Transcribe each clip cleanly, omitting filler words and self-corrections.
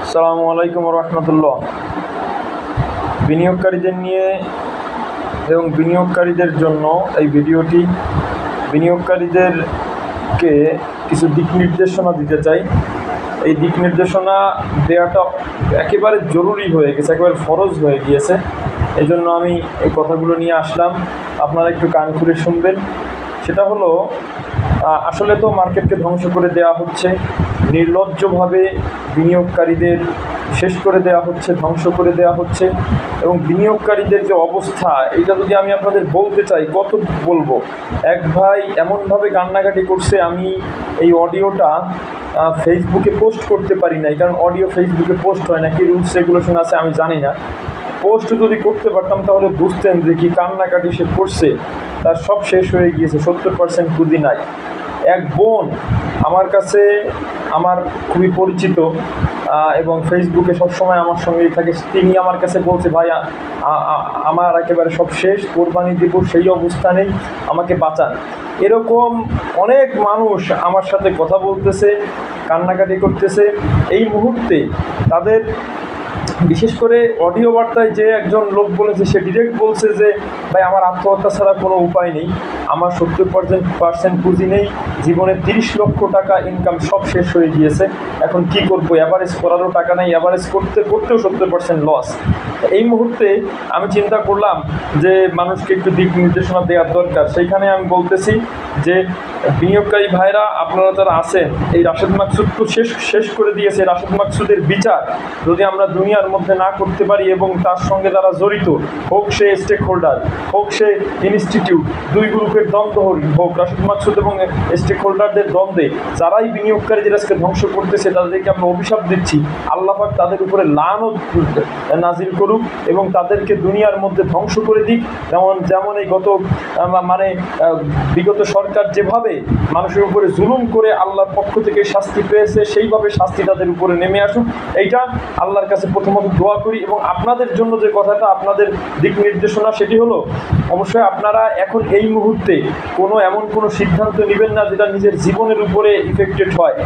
আসসালামু আলাইকুম রহমতুল্লাহ। বিনিয়োগকারীদের নিয়ে এবং বিনিয়োগকারীদের জন্য এই ভিডিওটি। বিনিয়োগকারীদেরকে কিছু দিক নির্দেশনা দিতে চাই। এই দিক নির্দেশনা দেওয়াটা একেবারে জরুরি হয়ে গেছে, একেবারে ফরজ হয়ে গিয়েছে। এই জন্য আমি এই কথাগুলো নিয়ে আসলাম, আপনারা একটু কান খুলে শুনবেন। সেটা হলো, আসলে তো মার্কেটকে ধ্বংস করে দেওয়া হচ্ছে, নির্লজ্জভাবে বিনিয়োগকারীদের শেষ করে দেওয়া হচ্ছে, ধ্বংস করে দেওয়া হচ্ছে। এবং বিনিয়োগকারীদের যে অবস্থা, এইটা যদি আমি আপনাদের বলতে চাই, কত বলবো। এক ভাই এমনভাবে কান্নাকাটি করছে, আমি এই অডিওটা ফেসবুকে পোস্ট করতে পারি নাই, কারণ অডিও ফেসবুকে পোস্ট হয় না, কি রুলস রেগুলেশন আছে আমি জানি না। পোস্ট যদি করতে পারতাম তাহলে বুঝতেন যে কি কান্নাকাটি সে করছে, তার সব শেষ হয়ে গিয়েছে, 70% পুঁজি নাই। এক বোন আমার কাছে, আমার খুবই পরিচিত এবং ফেসবুকে সবসময় আমার সঙ্গেই থাকে, তিনি আমার কাছে বলছে, ভাই আমার একেবারে সব শেষ, কোরবানি দেব সেই অবস্থা নেই, আমাকে বাঁচান। এরকম অনেক মানুষ আমার সাথে কথা বলতেছে, কান্নাকাটি করতেছে। এই মুহূর্তে তাদের বিশেষ করে অডিও বার্তায় যে একজন লোক বলেছে, সে ডিরেক্ট বলছে যে ভাই আমার আত্মহত্যা ছাড়া কোনো উপায় নেই, আমার 70% পুঁজি নেই, জীবনে 30 লক্ষ টাকা ইনকাম সব শেষ হয়ে গিয়েছে, এখন কি করবো, অ্যাভারেজ করারও টাকা নেই, অ্যাভারেজ করতেও 70% লস। এই মুহূর্তে আমি চিন্তা করলাম যে মানুষকে একটু দিক নির্দেশনা দেওয়ার দরকার। সেইখানে আমি বলতেছি যে বিনিয়োগকারী ভাইরা, আপনারা যারা আছেন, এই রাশেদ মাকসুদ তো শেষ করে দিয়েছে। রাশেদ মাকসুদের বিচার যদি আমরা দুনিয়ার মধ্যে না করতে পারি এবং তার সঙ্গে যারা জড়িত, হোক সে স্টেক হোল্ডার, হোক সে ইনস্টিটিউট, দুই গ্রুপের দ্বন্দ্ব হোক, রাশেদ মাকসুদ এবং স্টেক হোল্ডারদের দ্বন্দ্বে যারাই বিনিয়োগকারীদের আজকে ধ্বংস করতেছে, তাদেরকে আমরা অভিশাপ দিচ্ছি। আল্লাহ পাক তাদের উপরে লানত নাজিল করুক এবং তাদেরকে দুনিয়ার মধ্যে ধ্বংস করে দিক। যেমন এই বিগত সরকার যেভাবে মানুষের উপরে জুলুম করে আল্লাহর পক্ষ থেকে শাস্তি পেয়েছে, সেইভাবে শাস্তি তাদের উপরে নেমে আসুক। এইটা আল্লাহর কাছে প্রথমত দোয়া করি। এবং আপনাদের জন্য যে কথাটা, আপনাদের দিক নির্দেশনা, সেটি হলো অবশ্যই আপনারা এখন এই মুহূর্তে এমন কোনো সিদ্ধান্ত নেবেন না যেটা নিজের জীবনের উপরে ইফেক্টেড হয়।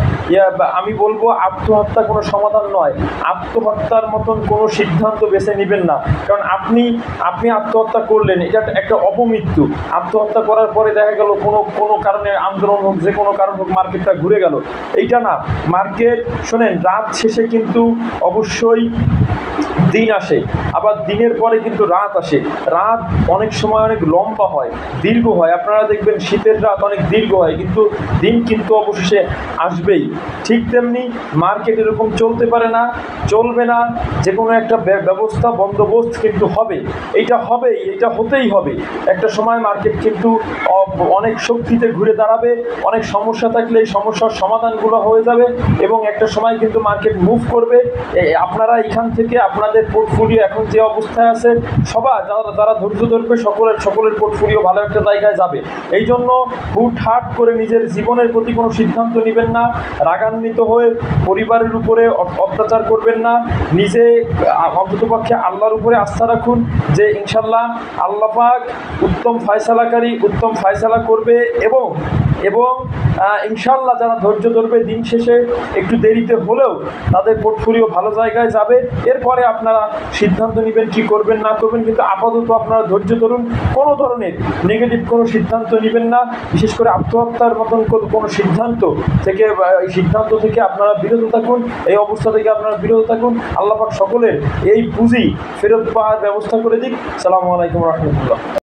আমি বলবো আত্মহত্যা কোনো সমাধান নয়, আত্মহত্যার মতন কোনো সিদ্ধান্ত বেছে নেবেন না। কারণ আপনি আত্মহত্যা করলেন, এটা একটা অপমৃত্যু। আত্মহত্যা করার পরে দেখা গেল কোনো কারণে আন্দোলন হোক, যে কোনো কারণ হোক, মার্কেটটা ঘুরে গেল, এইটা না। মার্কেট শোনেন, রাত শেষে কিন্তু অবশ্যই দিন আসে, আবার দিনের পরে কিন্তু রাত আসে। রাত অনেক সময় অনেক লম্বা হয়, দীর্ঘ হয়। আপনারা দেখবেন শীতের রাত অনেক দীর্ঘ হয়, কিন্তু দিন কিন্তু অবশেষে আসবেই। ঠিক তেমনি মার্কেট এরকম চলতে পারে না, চলবে না। যে কোনো একটা ব্যবস্থা, বন্দোবস্ত কিন্তু হবে, এইটা হবেই, এটা হতেই হবে। একটা সময় মার্কেট কিন্তু অনেক শক্তিতে ঘুরে দাঁড়াবে, অনেক সমস্যা থাকলে এই সমস্যার সমাধানগুলো হয়ে যাবে এবং একটা সময় কিন্তু মার্কেট মুভ করবে। আপনারা এখান থেকে আপনাদের পোর্টফোলিও এখন যে অবস্থায় আছে, যারা ধৈর্য ধরবে, সকলের পোর্টফোলিও ভালো একটা জায়গায় যাবে। এই জন্য হুটহাট করে নিজের জীবনের প্রতি কোনো সিদ্ধান্ত নেবেন না, রাগান্বিত হয়ে পরিবারের উপরে অত্যাচার করবেন না। নিজে অন্ততপক্ষে আল্লাহর উপরে আস্থা রাখুন যে ইনশাল্লাহ আল্লাহ পাক উত্তম ফায়সালাকারী, উত্তম ফায়সালা করবে। এবং ইনশাল্লাহ যারা ধৈর্য ধরবে, দিন শেষে একটু দেরিতে হলেও তাদের পোর্টফোলিও ভালো জায়গায় যাবে। এরপরে আপনারা সিদ্ধান্ত নেবেন কি করবেন না করবেন, কিন্তু আপাতত আপনারা ধৈর্য ধরুন। কোনো ধরনের নেগেটিভ কোনো সিদ্ধান্ত নেবেন না, বিশেষ করে আত্মহত্যার মতন কোনো সিদ্ধান্ত থেকে আপনারা বিরত থাকুন, এই অবস্থা থেকে আপনারা বিরত থাকুন। আল্লাহ পাক সকলের এই পুঁজি ফেরত পাওয়ার ব্যবস্থা করে দিক। আসসালামু আলাইকুম রহমতুল্লাহ।